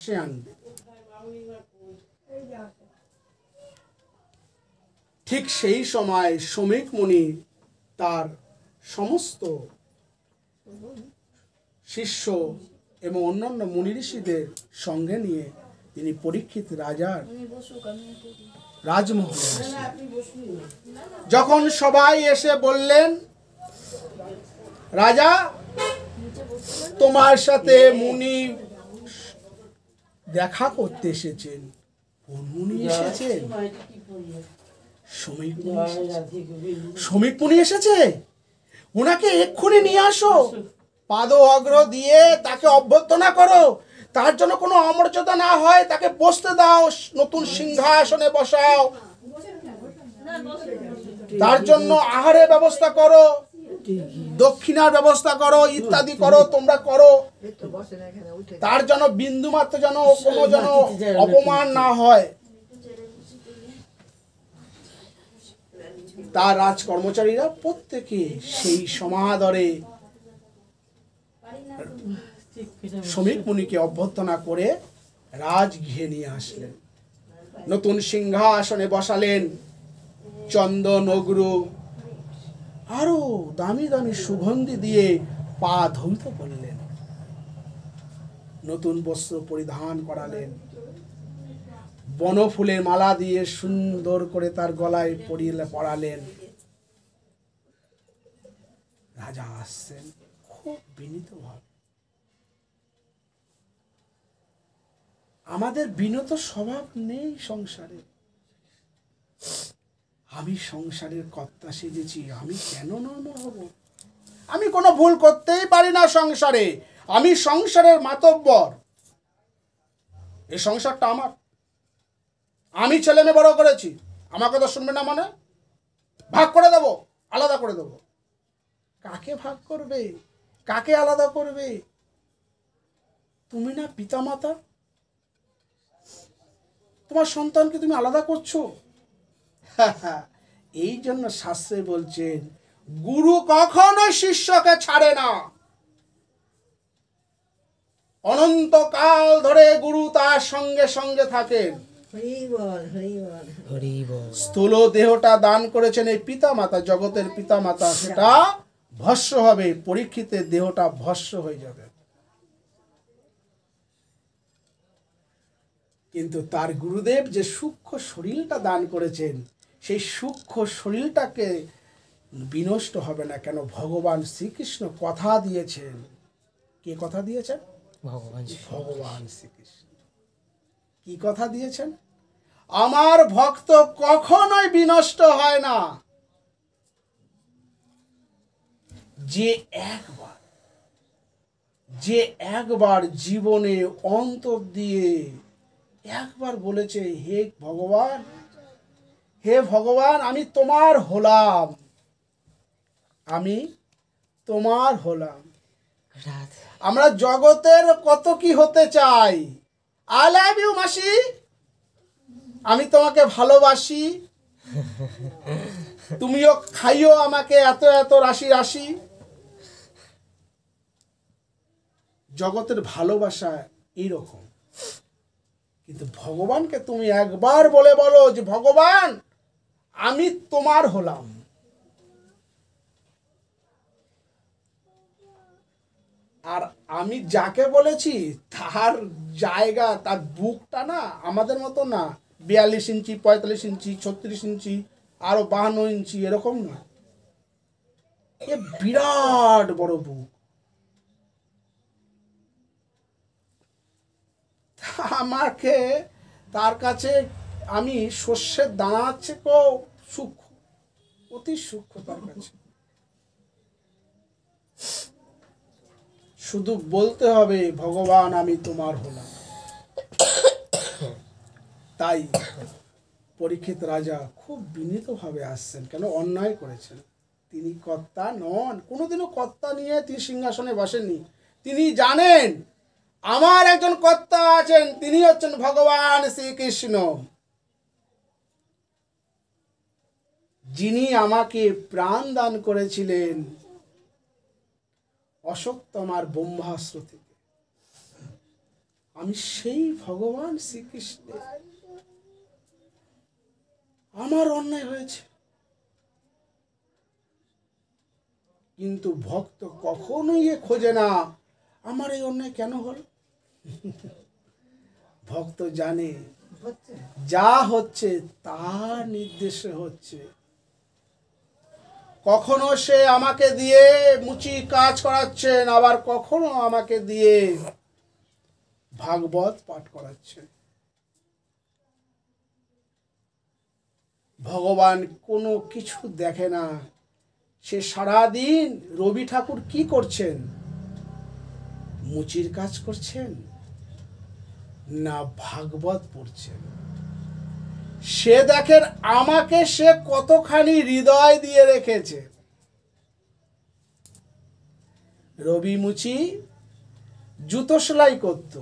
সে আনবে। ঠিক সেই সময় শমীক মুনি তার সমস্ত শিষ্য এবং অন্যান্য মুনি ঋষিদের সঙ্গে নিয়ে তিনি পরীক্ষিত রাজার রাজমহলে আসলেন। যখন সবাই এসে বললেন, রাজা তোমার সাথে মুনি দেখা করতে এসেছেন। কোন মুনি এসেছেন? শমীক মুনি এসেছে, ওনাকে এক্ষুনি নিয়ে আসো, পাদ অগ্র দিয়ে তাকে অভ্যর্থনা করো, তার জন্য কোনো অমর্যাদা না হয় তাকে বসতে দাও, নতুন সিংহাসনে বসাও, তার জন্য আহারের ব্যবস্থা করো, দক্ষিণার ব্যবস্থা করো, ইত্যাদি করো, তোমরা করো, তার জন্য বিন্দু মাত্র যেন কোনো যেন অপমান না হয়। তার রাজ কর্মচারীরা প্রত্যেকে সেই সমাদরে শমীক মুনিকে অভ্যর্থনা করে রাজগৃহে নিয়ে আসলেন, নতুন সিংহাসনে বসালেন, চন্দন অগুরু আরো দামি দামি সুগন্ধি দিয়ে পা ধৌত করলেন, নতুন বস্ত্র পরিধান করালেন, বনফুলের মালা দিয়ে সুন্দর করে তার গলায় পরালেন। রাজা আসছেন খুব বিনীতভাবে। আমাদের বিনত স্বভাব নেই সংসারে। আমি সংসারের কর্তা সেজেছি, আমি কেন নর্ম হব? আমি কোনো ভুল করতেই পারি না সংসারে, আমি সংসারের মাতব্বর, এই সংসারটা আমার, আমি ছেলে মেয়ে বড় করেছি, আমার কথা শুনবে না মানে ভাগ করে দেব, আলাদা করে দেব। কাকে ভাগ করবে, কাকে আলাদা করবে? তুমি না পিতামাতা, তোমার সন্তানকে তুমি আলাদা করছো। এই জন্য শাস্ত্রে বলছেন, গুরু কখনো শিষ্যকে ছাড়ে না, অনন্তকাল ধরে গুরু তার সঙ্গে সঙ্গে থাকেন। স্থূল দেহটা দান করেছেন এই পিতা মাতা, জগতের পিতা মাতা, সেটা ভস্ম হবে, পরীক্ষিতের দেহটা ভস্ম হয়ে যাবে। কিন্তু তার গুরুদেব যে সূক্ষ্ম শরীরটা দান করেছেন, সেই সূক্ষ্ম শরীরটাকে বিনষ্ট হবে না কেন? ভগবান শ্রীকৃষ্ণ কথা দিয়েছেন। কে কথা দিয়েছেন? ভগবান শ্রীকৃষ্ণ। কি কথা দিয়েছেন? আমার ভক্ত কখনোই বিনষ্ট হয় না, যে একবার জীবনে অন্তর দিয়ে একবার বলেছে, হে ভগবান, হে ভগবান, আমি তোমার হলাম, আমি তোমার হলাম। আমরা জগতের কত কি হতে চাই, আই লাভ ইউ মাসি, আমি তোমাকে ভালোবাসি, তুমিও খাইও আমাকে এত এত রাশি রাশি। জগতের ভালোবাসা এইরকম। কিন্তু ভগবানকে তুমি একবার বলে বলো যে ভগবান আমি তোমার হলাম, আর আমি যাকে বলেছি তার জায়গা, তার বুকটা না আমাদের মতো না, 42 ইঞ্চি, 45 ইঞ্চি, 36 ইঞ্চি, আরো 52 ইঞ্চি, এরকম না, এ বিরাট বড় বুক। আমাকে তার কাছে আমি শস্যের দানার চেয়েও সূক্ষ্ম, অতি সূক্ষ্ম তার কাছে। শুধু বলতে হবে ভগবান আমি তোমার হলাম। তাই পরীক্ষিত রাজা খুব বিনীতভাবে আসছেন, কেন অন্যায় করেছেন। তিনি কর্তা নন, কোনোদিনও কর্তা নিয়ে তিনি সিংহাসনে বসেননি। তিনি জানেন আমার একজন কর্তা আছেন, তিনি হচ্ছেন ভগবান শ্রীকৃষ্ণ, যিনি আমাকে প্রাণ দান করেছিলেন অশ্বত্থামার ব্রহ্মাস্ত্র থেকে। আমি সেই ভগবান শ্রীকৃষ্ণের। আমার অন্যায় হয়েছে, কিন্তু ভক্ত কখনোই এ খোঁজে না আমার এই অন্যায় কেন হল। ভক্ত জানে যা হচ্ছে তার নির্দেশে হচ্ছে। কখনো সে আমাকে দিয়ে মুচি কাজ করাচ্ছেন, আবার কখনো আমাকে দিয়ে ভাগবত পাঠ করাচ্ছেন। ভগবান কোনো কিছু দেখে না। সে সারাদিন রবি ঠাকুর কি করছেন? মুচির কাজ করছেন না ভাগবত পড়ছেন? সে দেখেন আমাকে সে কতখানি হৃদয় দিয়ে রেখেছে। রবি মুচি জুতো সেলাই করত,